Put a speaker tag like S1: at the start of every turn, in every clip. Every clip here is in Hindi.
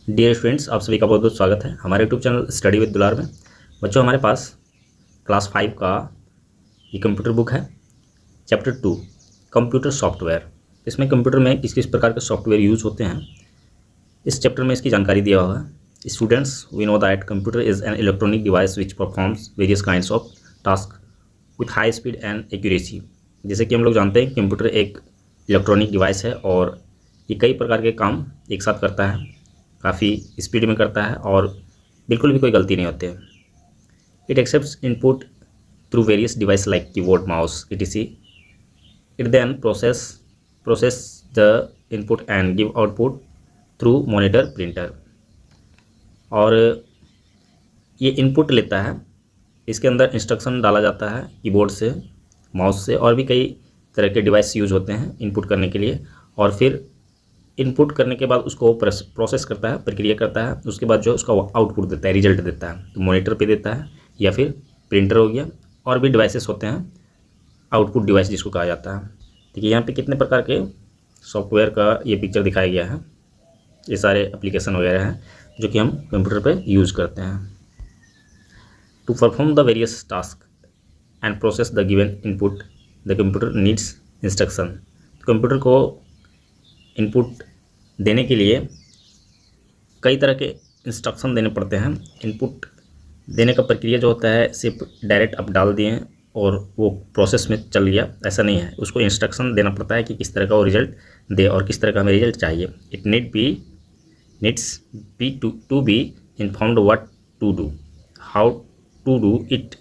S1: डियर स्टूडेंट्स, आप सभी का बहुत बहुत स्वागत है हमारे यूट्यूब चैनल स्टडी विद दुलार में। बच्चों, हमारे पास क्लास 5 का ये कंप्यूटर बुक है, चैप्टर 2 कंप्यूटर सॉफ्टवेयर। इसमें कंप्यूटर में किस किस प्रकार के सॉफ्टवेयर यूज होते हैं, इस चैप्टर में इसकी जानकारी दिया हुआ है। Students, we know that computer is an electronic device which performs various kinds of task with high speed and accuracy. जैसे कि हम लोग जानते हैं कंप्यूटर एक इलेक्ट्रॉनिक डिवाइस है और ये कई प्रकार के काम एक साथ करता है, काफ़ी स्पीड में करता है और बिल्कुल भी कोई गलती नहीं होती है। It accepts input through various device like keyboard, mouse, etc. It then process the input and give output through monitor, printer. और ये इनपुट लेता है, इसके अंदर इंस्ट्रक्शन डाला जाता है कीबोर्ड से, माउस से, और भी कई तरह के डिवाइस यूज होते हैं इनपुट करने के लिए। और फिर इनपुट करने के बाद उसको प्रोसेस करता है, प्रक्रिया करता है, उसके बाद जो उसका आउटपुट देता है, रिजल्ट देता है, तो मॉनिटर पे देता है या फिर प्रिंटर हो गया। और भी डिवाइसेस होते हैं, आउटपुट डिवाइस जिसको कहा जाता है। देखिए यहाँ पे कितने प्रकार के सॉफ्टवेयर का ये पिक्चर दिखाया गया है। ये सारे एप्लीकेशन वगैरह हैं जो कि हम कंप्यूटर पर यूज़ करते हैं। To perform the various task and process the given input the computer needs instruction. Computer को इनपुट देने के लिए कई तरह के इंस्ट्रक्शन देने पड़ते हैं। इनपुट देने का प्रक्रिया जो होता है सिर्फ डायरेक्ट आप डाल दिए और वो प्रोसेस में चल गया, ऐसा नहीं है। उसको इंस्ट्रक्शन देना पड़ता है कि किस तरह का वो रिजल्ट दे और किस तरह का हमें रिजल्ट चाहिए। It needs be to be informed what to do, how to do it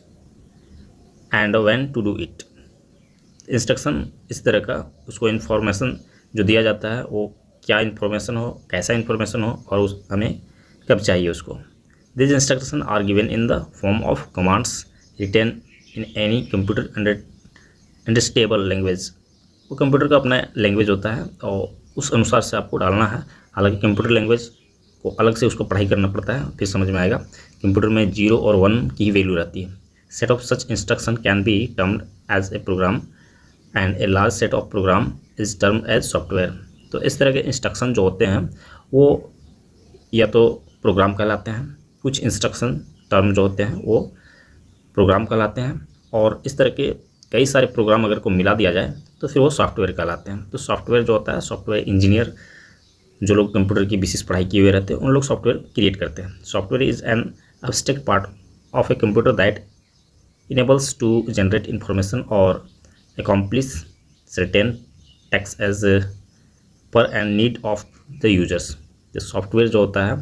S1: and when to do it. Instruction इस तरह का, उसको इन्फॉर्मेशन जो दिया जाता है वो क्या इन्फॉर्मेशन हो, कैसा इन्फॉर्मेशन हो और उस हमें कब चाहिए उसको। This instruction are given in the form of commands written in any computer understandable language. वो कंप्यूटर का अपना लैंग्वेज होता है और उस अनुसार से आपको डालना है। हालांकि कंप्यूटर लैंग्वेज को अलग से उसको पढ़ाई करना पड़ता है, फिर समझ में आएगा। कंप्यूटर में 0 और 1 की ही वैल्यू रहती है। Set of such instruction can be termed as a program and a large set of program is term as software. तो इस तरह के इंस्ट्रक्शन जो होते हैं वो या तो प्रोग्राम कहलाते हैं, कुछ इंस्ट्रक्शन टर्म जो होते हैं वो प्रोग्राम कहलाते हैं, और इस तरह के कई सारे प्रोग्राम अगर को मिला दिया जाए तो फिर वो सॉफ्टवेयर कहलाते हैं। तो सॉफ्टवेयर जो होता है, सॉफ्टवेयर इंजीनियर जो लोग कंप्यूटर की विशेष पढ़ाई किए हुए रहते हैं उन लोग सॉफ्टवेयर क्रिएट करते हैं। Software is an abstract part of a computer that enables to generate information और accomplish certain tasks as per and need of the users। जो सॉफ्टवेयर जो होता है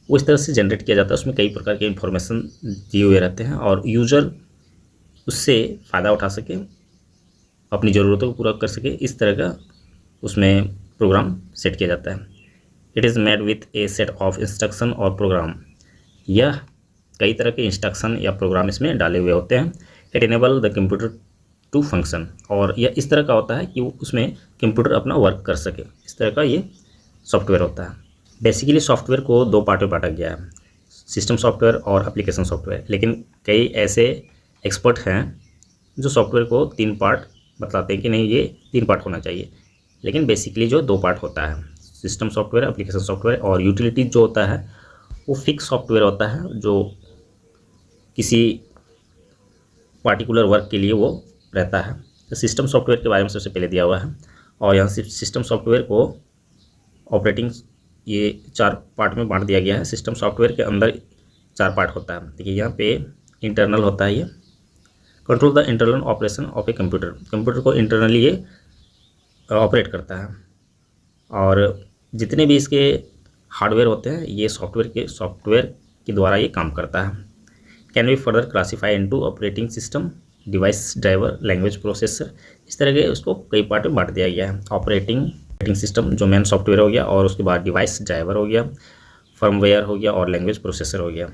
S1: वो इस तरह से जनरेट किया जाता है, उसमें कई प्रकार के इंफॉर्मेशन दिए हुए रहते हैं और यूज़र उससे फ़ायदा उठा सके, अपनी ज़रूरतों को पूरा कर सके, इस तरह का उसमें प्रोग्राम सेट किया जाता है। It is made with A set of instruction और प्रोग्राम। यह कई तरह के इंस्ट्रक्शन या प्रोग्राम इसमें डाले हुए होते हैं। It enable the computer to function, और यह इस तरह का होता है कि वो उसमें कंप्यूटर अपना वर्क कर सके, इस तरह का ये सॉफ्टवेयर होता है। बेसिकली सॉफ्टवेयर को 2 पार्ट में बांटा गया है, सिस्टम सॉफ्टवेयर और एप्लीकेशन सॉफ्टवेयर। लेकिन कई ऐसे एक्सपर्ट हैं जो सॉफ्टवेयर को 3 पार्ट बतलाते हैं कि नहीं ये 3 पार्ट होना चाहिए, लेकिन बेसिकली जो 2 पार्ट होता है, सिस्टम सॉफ्टवेयर, एप्लीकेशन सॉफ्टवेयर। और यूटिलिटी जो होता है वो फिक्स सॉफ्टवेयर होता है जो किसी पार्टिकुलर वर्क के लिए वो रहता है। तो सिस्टम सॉफ्टवेयर के बारे में सबसे पहले दिया हुआ है, और यहाँ से सिस्टम सॉफ्टवेयर को ऑपरेटिंग ये 4 पार्ट में बांट दिया गया है। सिस्टम सॉफ्टवेयर के अंदर 4 पार्ट होता है। देखिए यहाँ पे इंटरनल होता है, ये control the internal operation of a computer. Computer को इंटरनली ये ऑपरेट करता है, और जितने भी इसके हार्डवेयर होते हैं ये सॉफ्टवेयर के द्वारा ये काम करता है। Can be further classify into operating system, device, driver, language processor. इस तरह के उसको कई पार्ट में बांट दिया गया है। ऑपरेटिंग सिस्टम जो मेन सॉफ्टवेयर हो गया, और उसके बाद डिवाइस, ड्राइवर हो गया, फर्मवेयर हो गया, और लैंग्वेज प्रोसेसर हो गया।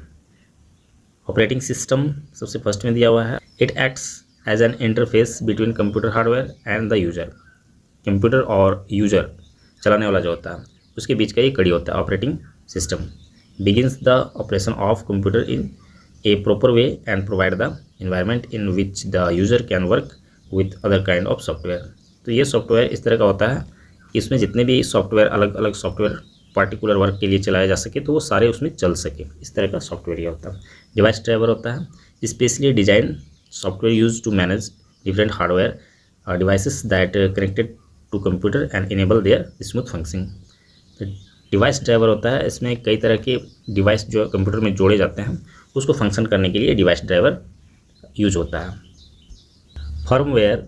S1: ऑपरेटिंग सिस्टम सबसे फर्स्ट में दिया हुआ है। It acts as an interface between computer hardware and the user. Computer और यूजर चलाने वाला जो होता है उसके बीच का ये कड़ी होता है। Operating system begins the operation of computer in a proper way and provide the environment in which the user can work with other kind of software। तो ये सॉफ्टवेयर इस तरह का होता है कि इसमें जितने भी सॉफ्टवेयर, अलग अलग सॉफ्टवेयर पार्टिकुलर वर्क के लिए चलाया जा सके, तो वो सारे उसमें चल सके, इस तरह का सॉफ्टवेयर ये होता है। डिवाइस ड्राइवर होता है specially design software use to manage different hardware devices that connected to computer and enable their smooth functioning. तो डिवाइस ड्राइवर होता है, इसमें कई तरह के डिवाइस जो कंप्यूटर में जोड़े जाते हैं उसको फंक्शन करने के लिए डिवाइस ड्राइवर यूज होता है। फर्मवेयर,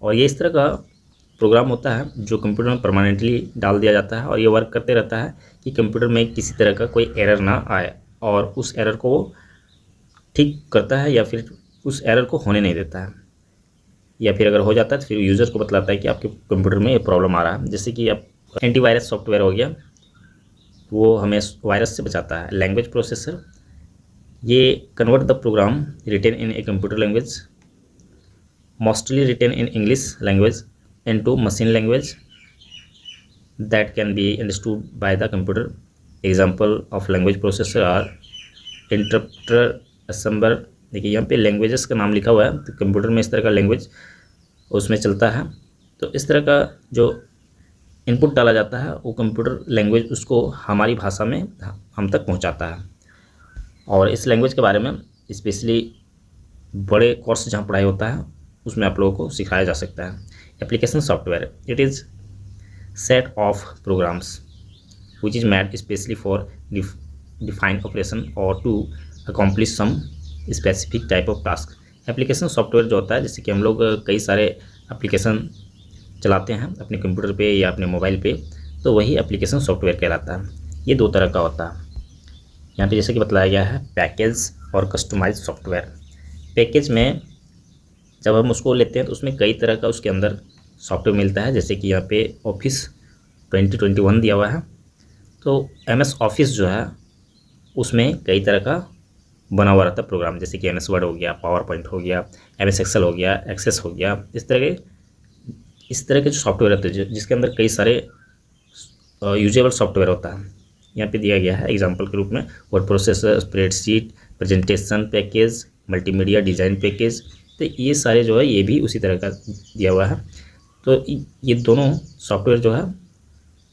S1: और ये इस तरह का प्रोग्राम होता है जो कंप्यूटर में परमानेंटली डाल दिया जाता है और ये वर्क करते रहता है कि कंप्यूटर में किसी तरह का कोई एरर ना आए, और उस एरर को ठीक करता है या फिर उस एरर को होने नहीं देता है, या फिर अगर हो जाता है तो फिर यूज़र को बतलाता है कि आपके कंप्यूटर में ये प्रॉब्लम आ रहा है। जैसे कि आप एंटीवायरस सॉफ्टवेयर हो गया, वो हमें वायरस से बचाता है। लैंग्वेज प्रोसेसर, ये convert the program written in a computer language mostly written in English language into machine language that can be understood by the computer. Example of language processor are interpreter, assembler। देखिए यहाँ पे लैंग्वेजेस का नाम लिखा हुआ है, तो कंप्यूटर में इस तरह का लैंग्वेज उसमें चलता है। तो इस तरह का जो इनपुट डाला जाता है वो कंप्यूटर लैंग्वेज उसको हमारी भाषा में हम तक पहुँचाता है। और इस लैंग्वेज के बारे में स्पेशली बड़े कोर्स जहाँ पढ़ाई होता है उसमें आप लोगों को सिखाया जा सकता है। Application software, it is set of programs which is made specially for defined operation और to accomplish some specific type of task. Application software जो होता है, जैसे कि हम लोग कई सारे एप्लीकेशन चलाते हैं अपने कंप्यूटर पे या अपने मोबाइल पे, तो वही एप्लीकेशन सॉफ्टवेयर कहलाता है। ये दो तरह का होता है। यहाँ पे जैसे कि बताया गया है पैकेज और कस्टमाइज सॉफ्टवेयर। पैकेज में जब हम उसको लेते हैं तो उसमें कई तरह का उसके अंदर सॉफ्टवेयर मिलता है, जैसे कि यहाँ पे ऑफिस 2021 दिया हुआ है, तो MS ऑफिस जो है उसमें कई तरह का बना हुआ रहता है प्रोग्राम, जैसे कि MS वर्ड हो गया, पावर पॉइंट हो गया, MS एक्सेल हो गया, एक्सेस हो गया, इस तरह के जो सॉफ्टवेयर रहते हैं जिसके अंदर कई सारे यूजेबल सॉफ्टवेयर होता है। यहाँ पे दिया गया है एग्जांपल के रूप में word processor, spreadsheet, presentation package, multimedia design package. तो ये सारे जो है ये भी उसी तरह का दिया हुआ है। तो ये दोनों सॉफ्टवेयर जो है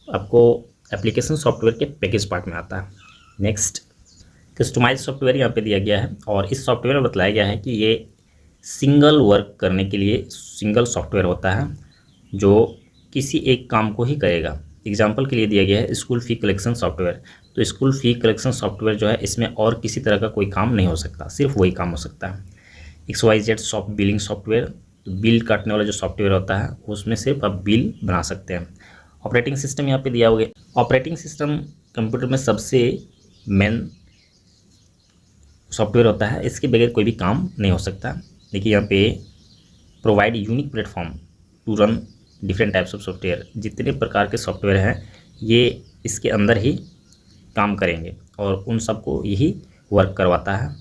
S1: आपको एप्लीकेशन सॉफ्टवेयर के पैकेज पार्ट में आता है। नेक्स्ट कस्टमाइज सॉफ्टवेयर यहाँ पे दिया गया है, और इस सॉफ्टवेयर में बताया गया है कि ये सिंगल वर्क करने के लिए सिंगल सॉफ्टवेयर होता है जो किसी एक काम को ही करेगा। एग्जाम्पल के लिए दिया गया है स्कूल फ़ी कलेक्शन सॉफ्टवेयर। तो स्कूल फ़ी कलेक्शन सॉफ्टवेयर जो है इसमें और किसी तरह का कोई काम नहीं हो सकता, सिर्फ वही काम हो सकता है। XYZ soft billing software, bill काटने वाला जो सॉफ्टवेयर होता है उसमें सिर्फ आप बिल बना सकते हैं। ऑपरेटिंग सिस्टम यहाँ पे दिया हुआ है। ऑपरेटिंग सिस्टम कंप्यूटर में सबसे मेन सॉफ्टवेयर होता है, इसके बगैर कोई भी काम नहीं हो सकता। देखिए यहाँ पे provide unique platform to run different types of software. जितने प्रकार के सॉफ्टवेयर हैं ये इसके अंदर ही काम करेंगे और उन सबको यही वर्क करवाता है।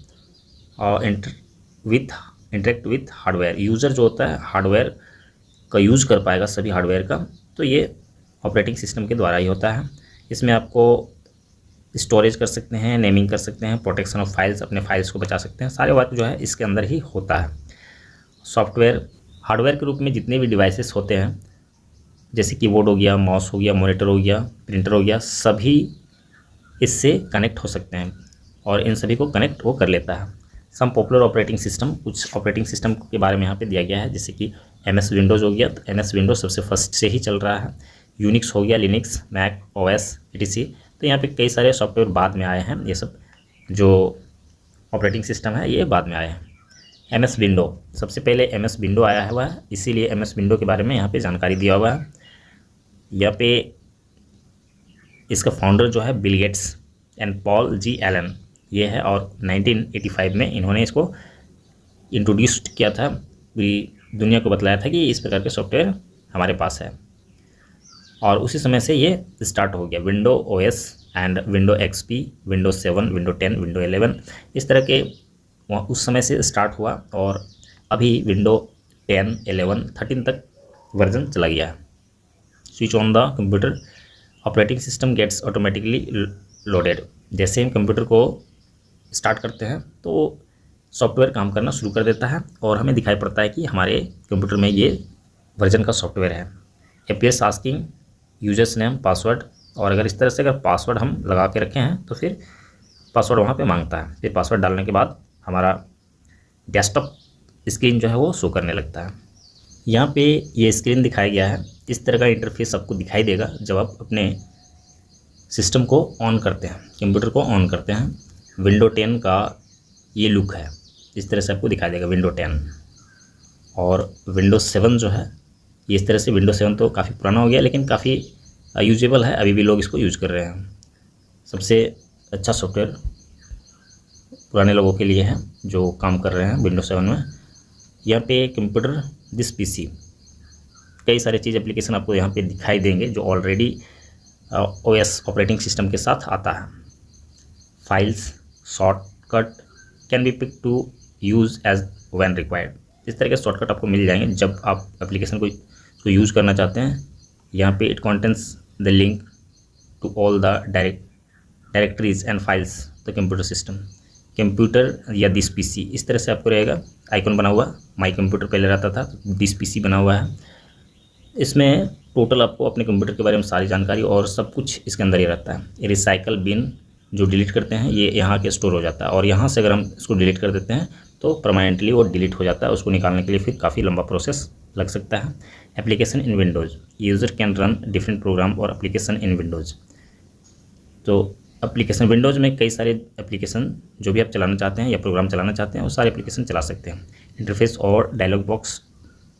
S1: और इंटरेक्ट विथ हार्डवेयर, यूज़र जो होता है हार्डवेयर का यूज़ कर पाएगा सभी हार्डवेयर का, तो ये ऑपरेटिंग सिस्टम के द्वारा ही होता है। इसमें आपको स्टोरेज कर सकते हैं, नेमिंग कर सकते हैं, प्रोटेक्शन ऑफ फाइल्स, अपने फाइल्स को बचा सकते हैं, सारे वर्क जो है इसके अंदर ही होता है। सॉफ्टवेयर हार्डवेयर के रूप में जितने भी डिवाइसेस होते हैं, जैसे कीबोर्ड हो गया, माउस हो गया, मॉनिटर हो गया, प्रिंटर हो गया, सभी इससे कनेक्ट हो सकते हैं और इन सभी को कनेक्ट वो कर लेता है। सम पॉपुलर ऑपरेटिंग सिस्टम, कुछ ऑपरेटिंग सिस्टम के बारे में यहाँ पे दिया गया है, जैसे कि MS विंडोज़ हो गया, तो MS विंडोज़ सबसे फर्स्ट से ही चल रहा है। यूनिक्स हो गया, लिनक्स, मैक OS etc। तो यहाँ पे कई सारे सॉफ्टवेयर बाद में आए हैं, ये सब जो ऑपरेटिंग सिस्टम है ये बाद में आए हैं। MS विंडो, सबसे पहले MS विंडो आया हुआ है, इसीलिए MS विंडो के बारे में यहाँ पे जानकारी दिया हुआ है। यहाँ पे इसका फाउंडर जो है Bill Gates and Paul G Allen ये है, और 1985 में इन्होंने इसको इंट्रोड्यूस किया था, दुनिया को बतलाया था कि इस प्रकार के सॉफ्टवेयर हमारे पास है, और उसी समय से ये स्टार्ट हो गया। Window OS and window XP, window 7, window 10, window 11 इस तरह के उस समय से स्टार्ट हुआ, और अभी विंडो 10, 11, 13 तक वर्जन चला गया है। Switch on the computer, operating system gets automatically loaded. जैसे हम कंप्यूटर को स्टार्ट करते हैं तो सॉफ्टवेयर काम करना शुरू कर देता है और हमें दिखाई पड़ता है कि हमारे कंप्यूटर में ये वर्जन का सॉफ्टवेयर है। Appears asking users name, password और अगर इस तरह से अगर पासवर्ड हम लगा के रखे हैं तो फिर पासवर्ड वहाँ पे मांगता है। फिर पासवर्ड डालने के बाद हमारा डेस्कटॉप स्क्रीन जो है वो शो करने लगता है। यहाँ पे ये स्क्रीन दिखाया गया है, इस तरह का इंटरफेस आपको दिखाई देगा जब आप अपने सिस्टम को ऑन करते हैं, कंप्यूटर को ऑन करते हैं। विंडो 10 का ये लुक है, इस तरह से आपको दिखाई देगा विंडो 10। और विंडो 7 जो है ये इस तरह से, विंडो 7 तो काफ़ी पुराना हो गया लेकिन काफ़ी यूजेबल है, अभी भी लोग इसको यूज़ कर रहे हैं। सबसे अच्छा सॉफ्टवेयर पुराने लोगों के लिए है जो काम कर रहे हैं विंडो 7 में। यहाँ पे कंप्यूटर दिस पीसी, कई सारे चीज़ एप्लीकेशन आपको यहाँ पे दिखाई देंगे जो ऑलरेडी ओएस ऑपरेटिंग सिस्टम के साथ आता है। Files shortcut can be pick to use as when required, इस तरह के शॉर्टकट आपको मिल जाएंगे जब आप एप्लीकेशन को यूज़ करना चाहते हैं। यहाँ पे it contents the link to all the directories and files the computer system. Computer या दिस पीसी इस तरह से आपको रहेगा, आइकॉन बना हुआ, माई कंप्यूटर पहले रहता था, दिस पीसी बना हुआ है। इसमें टोटल आपको अपने कंप्यूटर के बारे में सारी जानकारी और सब कुछ इसके अंदर ही रहता है। रिसाइकल बिन जो डिलीट करते हैं ये यहाँ के स्टोर हो जाता है, और यहाँ से अगर हम इसको डिलीट कर देते हैं तो परमानेंटली वो डिलीट हो जाता है। उसको निकालने के लिए फिर काफ़ी लंबा प्रोसेस लग सकता है। Application in Windows, user can run different program और एप्लीकेशन इन विंडोज़। तो एप्लीकेशन विंडोज़ में कई सारे एप्लीकेशन जो भी आप चलाना चाहते हैं या प्रोग्राम चलाना चाहते हैं वो सारे एप्लीकेशन चला सकते हैं। इंटरफेस और dialog box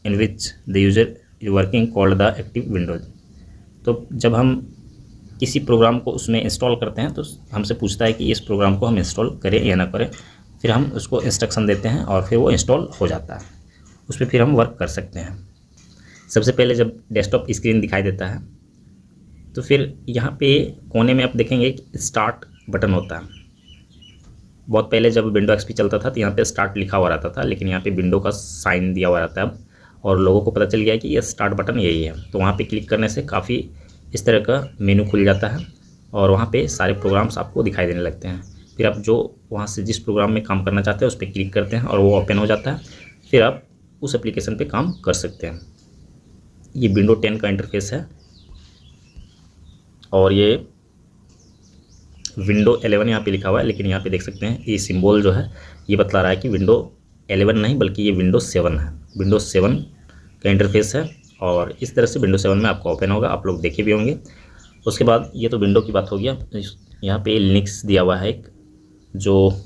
S1: in which the user working called the active windows. तो जब हम किसी प्रोग्राम को उसमें इंस्टॉल करते हैं तो हमसे पूछता है कि इस प्रोग्राम को हम इंस्टॉल करें या ना करें, फिर हम उसको इंस्ट्रक्शन देते हैं और फिर वो इंस्टॉल हो जाता है, उस पर फिर हम वर्क कर सकते हैं। सबसे पहले जब डेस्कटॉप स्क्रीन दिखाई देता है तो फिर यहाँ पे कोने में आप देखेंगे कि स्टार्ट बटन होता है। बहुत पहले जब विंडो एक्सपी चलता था तो यहाँ पे स्टार्ट लिखा हुआ रहता था, लेकिन यहाँ पे विंडो का साइन दिया हुआ रहता है अब, और लोगों को पता चल गया कि ये स्टार्ट बटन यही है। तो वहाँ पे क्लिक करने से काफ़ी इस तरह का मेनू खुल जाता है और वहाँ पे सारे प्रोग्राम्स आपको दिखाई देने लगते हैं। फिर आप जो वहाँ से जिस प्रोग्राम में काम करना चाहते हैं उस पर क्लिक करते हैं और वो ओपन हो जाता है, फिर आप उस एप्लीकेशन पे काम कर सकते हैं। ये विंडो 10 का इंटरफेस है और ये विंडो 11 यहाँ पे लिखा हुआ है, लेकिन यहाँ पे देख सकते हैं ये सिंबल जो है ये बतला रहा है कि विंडो 11 नहीं बल्कि ये विंडो 7 है। विंडो 7 का इंटरफेस है और इस तरह से विंडो 7 में आपको ओपन होगा, आप लोग देखे भी होंगे। उसके बाद ये तो विंडो की बात हो गया। यहाँ पे लिनक्स दिया हुआ है एक, जो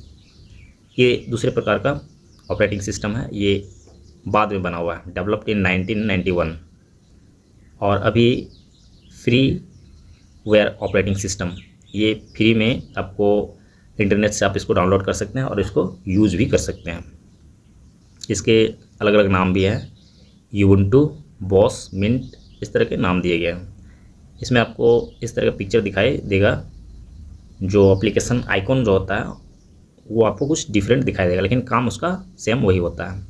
S1: ये दूसरे प्रकार का ऑपरेटिंग सिस्टम है, ये बाद में बना हुआ है, डेवलप्ड इन 1991 और अभी फ्री वेयर ऑपरेटिंग सिस्टम, ये फ्री में आपको इंटरनेट से आप इसको डाउनलोड कर सकते हैं और इसको यूज़ भी कर सकते हैं। इसके अलग अलग नाम भी है, यूबुंटू, बॉस, मिंट, इस तरह के नाम दिए गए हैं। इसमें आपको इस तरह का पिक्चर दिखाई देगा, जो एप्लीकेशन आइकॉन जो होता है वो आपको कुछ डिफरेंट दिखाई देगा, लेकिन काम उसका सेम वही होता है।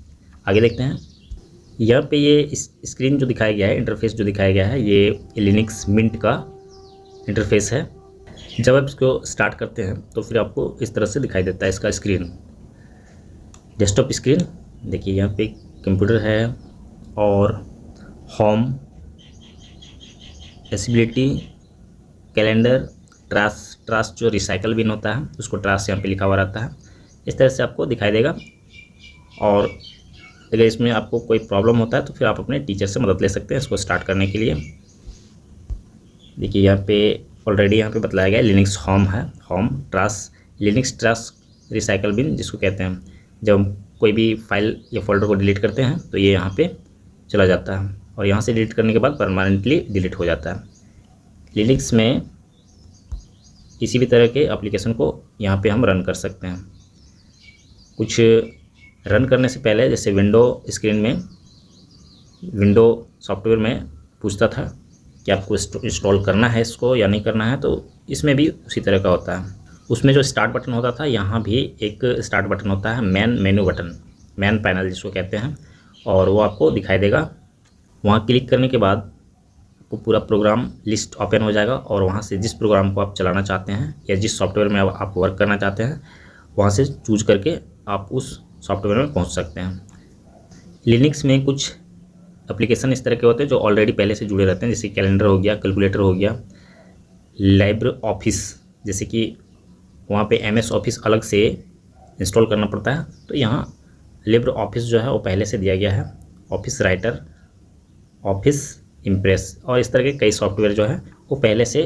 S1: आगे देखते हैं। यहाँ पे ये स्क्रीन जो दिखाया गया है, इंटरफेस जो दिखाया गया है, ये लिनक्स मिंट का इंटरफेस है। जब आप इसको स्टार्ट करते हैं तो फिर आपको इस तरह से दिखाई देता है इसका स्क्रीन, डेस्कटॉप स्क्रीन। देखिए यहाँ पे कंप्यूटर है और होम, एसिबिलिटी, कैलेंडर, ट्राश जो रिसाइकल बिन होता है उसको ट्राश यहाँ पे लिखा हुआ रहता है, इस तरह से आपको दिखाई देगा। और अगर इसमें आपको कोई प्रॉब्लम होता है तो फिर आप अपने टीचर से मदद ले सकते हैं इसको स्टार्ट करने के लिए। देखिए यहाँ पे ऑलरेडी यहाँ पे बताया गया है लिनक्स होम है, होम ट्राश, लिनक्स ट्राश रिसाइकल बिन जिसको कहते हैं। जब हम कोई भी फाइल या फोल्डर को डिलीट करते हैं तो ये यहाँ पे चला जाता है और यहाँ से डिलीट करने के बाद परमानेंटली डिलीट हो जाता है। लिनक्स में किसी भी तरह के एप्लीकेशन को यहाँ पे हम रन कर सकते हैं। कुछ रन करने से पहले जैसे विंडो स्क्रीन में, विंडो सॉफ्टवेयर में पूछता था कि आपको इंस्टॉल करना है इसको या नहीं करना है, तो इसमें भी उसी तरह का होता है। उसमें जो स्टार्ट बटन होता था, यहाँ भी एक स्टार्ट बटन होता है, मेनू बटन, मैन पैनल जिसको कहते हैं, और वो आपको दिखाई देगा। वहाँ क्लिक करने के बाद आपको पूरा प्रोग्राम लिस्ट ओपन हो जाएगा और वहाँ से जिस प्रोग्राम को आप चलाना चाहते हैं या जिस सॉफ्टवेयर में आप वर्क करना चाहते हैं वहाँ से चूज करके आप उस सॉफ्टवेयर में पहुँच सकते हैं। लिनक्स में कुछ एप्लीकेशन इस तरह के होते हैं जो ऑलरेडी पहले से जुड़े रहते हैं, जैसे कैलेंडर हो गया, कैलकुलेटर हो गया, लाइब्रे ऑफिस, जैसे कि वहाँ पे MS ऑफिस अलग से इंस्टॉल करना पड़ता है, तो यहाँ लिब्रे ऑफिस जो है वो पहले से दिया गया है। ऑफिस राइटर, ऑफिस इम्प्रेस और इस तरह के कई सॉफ्टवेयर जो है वो पहले से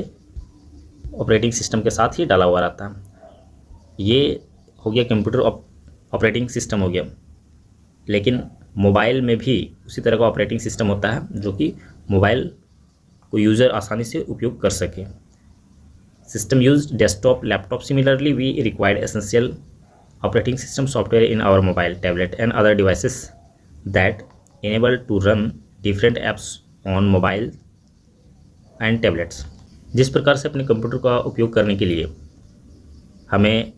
S1: ऑपरेटिंग सिस्टम के साथ ही डाला हुआ रहता है। ये हो गया कंप्यूटर ऑपरेटिंग सिस्टम हो गया। लेकिन मोबाइल में भी उसी तरह का ऑपरेटिंग सिस्टम होता है जो कि मोबाइल को यूज़र आसानी से उपयोग कर सके। System use desktop, laptop. Similarly we required essential operating system software in our mobile, tablet and other devices that enable to run different apps on mobile and tablets. जिस प्रकार से अपने कंप्यूटर का उपयोग करने के लिए हमें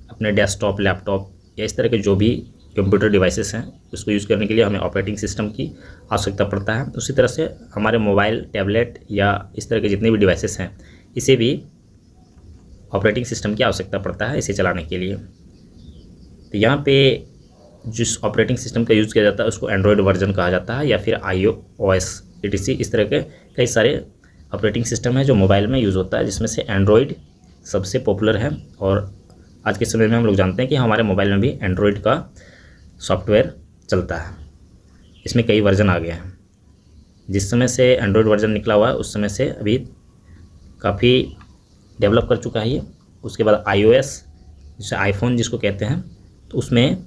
S1: अपने डेस्कटॉप, लैपटॉप या इस तरह के जो भी कंप्यूटर डिवाइसेस हैं उसको यूज़ करने के लिए हमें ऑपरेटिंग सिस्टम की आवश्यकता पड़ता है, उसी तरह से हमारे मोबाइल, टैबलेट या इस तरह के जितने भी डिवाइसेस हैं इसे भी ऑपरेटिंग सिस्टम की आवश्यकता पड़ता है इसे चलाने के लिए। तो यहाँ पे जिस ऑपरेटिंग सिस्टम का यूज़ किया जाता है उसको एंड्रॉयड वर्जन कहा जाता है या फिर iOS etc। इस तरह के कई सारे ऑपरेटिंग सिस्टम है जो मोबाइल में यूज़ होता है, जिसमें से एंड्रॉयड सबसे पॉपुलर है। और आज के समय में हम लोग जानते हैं कि हमारे मोबाइल में भी एंड्रॉयड का सॉफ्टवेयर चलता है। इसमें कई वर्जन आ गए हैं। जिस समय से एंड्रॉयड वर्जन निकला हुआ है उस समय से अभी काफ़ी डेवलप कर चुका है ये। उसके बाद iOS, जैसे आईफोन जिसको कहते हैं, तो उसमें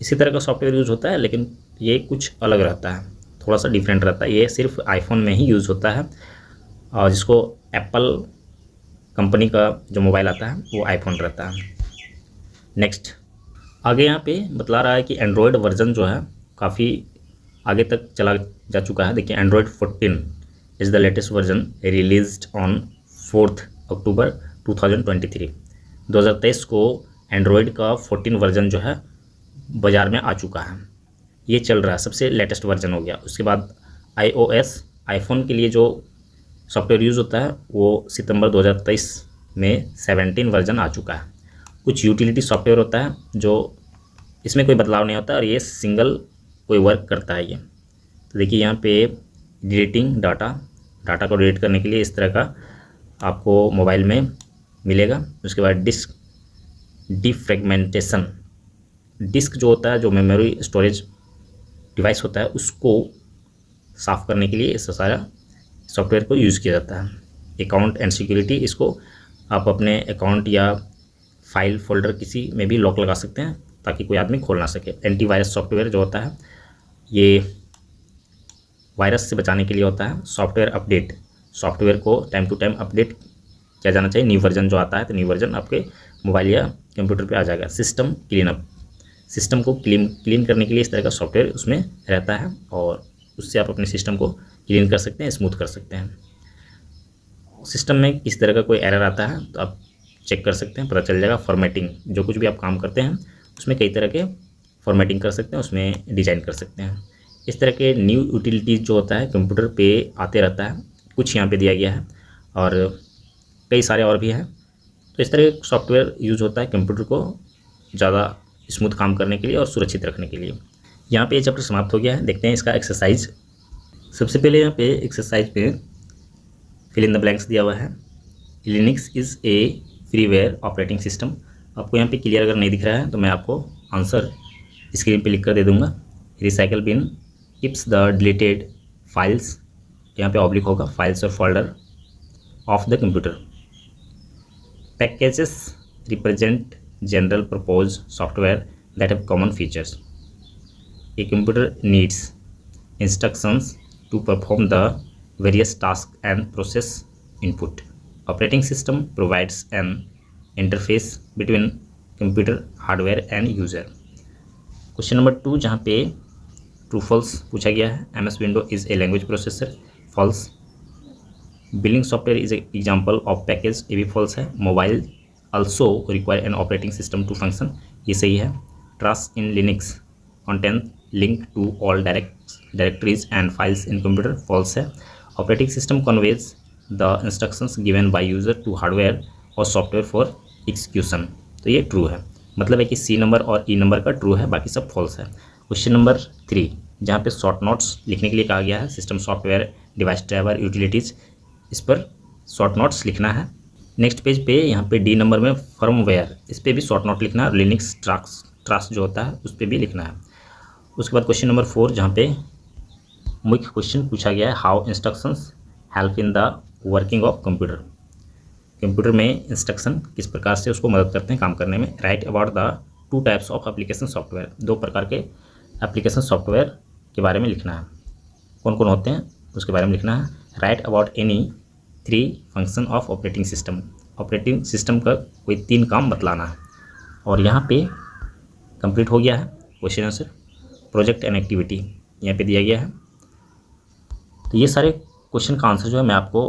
S1: इसी तरह का सॉफ्टवेयर यूज़ होता है, लेकिन ये कुछ अलग रहता है, थोड़ा सा डिफरेंट रहता है। ये सिर्फ आईफोन में ही यूज़ होता है और जिसको एप्पल कंपनी का जो मोबाइल आता है वो आईफोन रहता है। नेक्स्ट आगे यहाँ पे बतला रहा है कि एंड्रॉयड वर्जन जो है काफ़ी आगे तक चला जा चुका है। देखिए Android 14 is the latest version released on 4 अक्टूबर 2023। 2023 को एंड्रॉयड का 14 वर्जन जो है बाज़ार में आ चुका है। ये चल रहा है, सबसे लेटेस्ट वर्जन हो गया। उसके बाद iOS, आईफोन के लिए जो सॉफ्टवेयर यूज़ होता है वो सितंबर 2023 में 17 वर्जन आ चुका है। कुछ यूटिलिटी सॉफ्टवेयर होता है जो इसमें कोई बदलाव नहीं होता और ये सिंगल कोई वर्क करता है ये। तो देखिए यहाँ पे डिलीटिंग डाटा को डिलीट करने के लिए इस तरह का आपको मोबाइल में मिलेगा। उसके बाद डिस्क डिफ्रेगमेंटेशन, डिस्क जो होता है, जो मेमोरी स्टोरेज डिवाइस होता है, उसको साफ़ करने के लिए इस सारा सॉफ्टवेयर को यूज़ किया जाता है। अकाउंट एंड सिक्योरिटी, इसको आप अपने अकाउंट या फाइल फोल्डर किसी में भी लॉक लगा सकते हैं ताकि कोई आदमी खोल ना सके। एंटीवायरस सॉफ्टवेयर जो होता है ये वायरस से बचाने के लिए होता है। सॉफ्टवेयर अपडेट, सॉफ्टवेयर को टाइम टू टाइम अपडेट किया जाना चाहिए। न्यू वर्जन जो आता है तो न्यू वर्जन आपके मोबाइल या कंप्यूटर पे आ जाएगा। सिस्टम क्लीनअप, सिस्टम को क्लीन करने के लिए इस तरह का सॉफ्टवेयर उसमें रहता है और उससे आप अपने सिस्टम को क्लीन कर सकते हैं, स्मूथ कर सकते हैं। सिस्टम में किस तरह का कोई एरर आता है तो आप चेक कर सकते हैं, पता चल जाएगा। फॉर्मेटिंग, जो कुछ भी आप काम करते हैं उसमें कई तरह के फॉर्मेटिंग कर सकते हैं, उसमें डिज़ाइन कर सकते हैं। इस तरह के न्यू यूटिलिटीज़ जो होता है कंप्यूटर पे आते रहता है, कुछ यहाँ पे दिया गया है और कई सारे और भी हैं। तो इस तरह का सॉफ्टवेयर यूज होता है कंप्यूटर को ज़्यादा स्मूथ काम करने के लिए और सुरक्षित रखने के लिए। यहाँ पे ये चैप्टर समाप्त हो गया है। देखते हैं इसका एक्सरसाइज। सबसे पहले यहाँ पे एक्सरसाइज पे फिल इन द ब्लैंक्स दिया हुआ है। Linux is a freeware operating system. आपको यहाँ पे क्लियर अगर नहीं दिख रहा है तो मैं आपको आंसर स्क्रीन पे लिख कर दे दूँगा। Recycle bin keeps the deleted files, यहाँ पे ऑब्लिक होगा, फाइल्स और folder of the computer. Packages represent general purpose software that have common features. A computer needs instructions to perform the various tasks and process input. Operating system provides an interface between computer hardware and user. Question number 2 जहाँ पे ट्रू फॉल्स पूछा गया है। MS Window is a language processor, false. Billing software is an example of package, ये भी false है। Mobile also require an operating system to function, ये सही है। Trust in Linux contain link to all directories and files in computer, false है। Operating system conveys the instructions given by user to hardware और सॉफ्टवेयर फॉर execution, तो ये ट्रू है। मतलब है कि सी नंबर और ई नंबर का ट्रू है, बाकी सब फॉल्स है। क्वेश्चन नंबर 3 जहाँ पे शॉर्ट नोट्स लिखने के लिए कहा गया है। System, software, device driver, utilities, इस पर शॉर्ट नोट्स लिखना है। नेक्स्ट पेज पे यहाँ पे डी नंबर में फर्मवेयर, इस पर भी शॉर्ट नोट लिखना है। लिनक्स ट्रास्ट जो होता है उस पर भी लिखना है। उसके बाद क्वेश्चन नंबर 4 जहाँ पे मुख्य क्वेश्चन पूछा गया है, how instructions help in the working of computer. Computer में इंस्ट्रक्शन किस प्रकार से उसको मदद करते हैं काम करने में। Right about the 2 types of application software, 2 प्रकार के एप्लीकेशन सॉफ्टवेयर के बारे में लिखना है, कौन कौन होते हैं उसके बारे में लिखना है। Right about any 3 function of operating system, operating system का कोई 3 काम बतलाना है। और यहाँ पे कंप्लीट हो गया है question answer. Project and activity यहाँ पे दिया गया है। तो ये सारे क्वेश्चन का आंसर जो है मैं आपको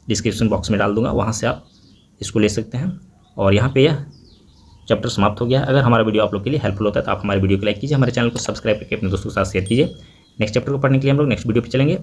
S1: डिस्क्रिप्शन बॉक्स में डाल दूंगा, वहाँ से आप इसको ले सकते हैं। और यहाँ पे यह चैप्टर समाप्त हो गया है। अगर हमारा वीडियो आप लोग के लिए हेल्पफुल होता है तो आप हमारे वीडियो को लाइक कीजिए, हमारे चैनल को सब्सक्राइब करके अपने दोस्तों के साथ शेयर कीजिए। नेक्स्ट चैप्टर को पढ़ने के लिए हम लोग नेक्स्ट वीडियो पे चलेंगे।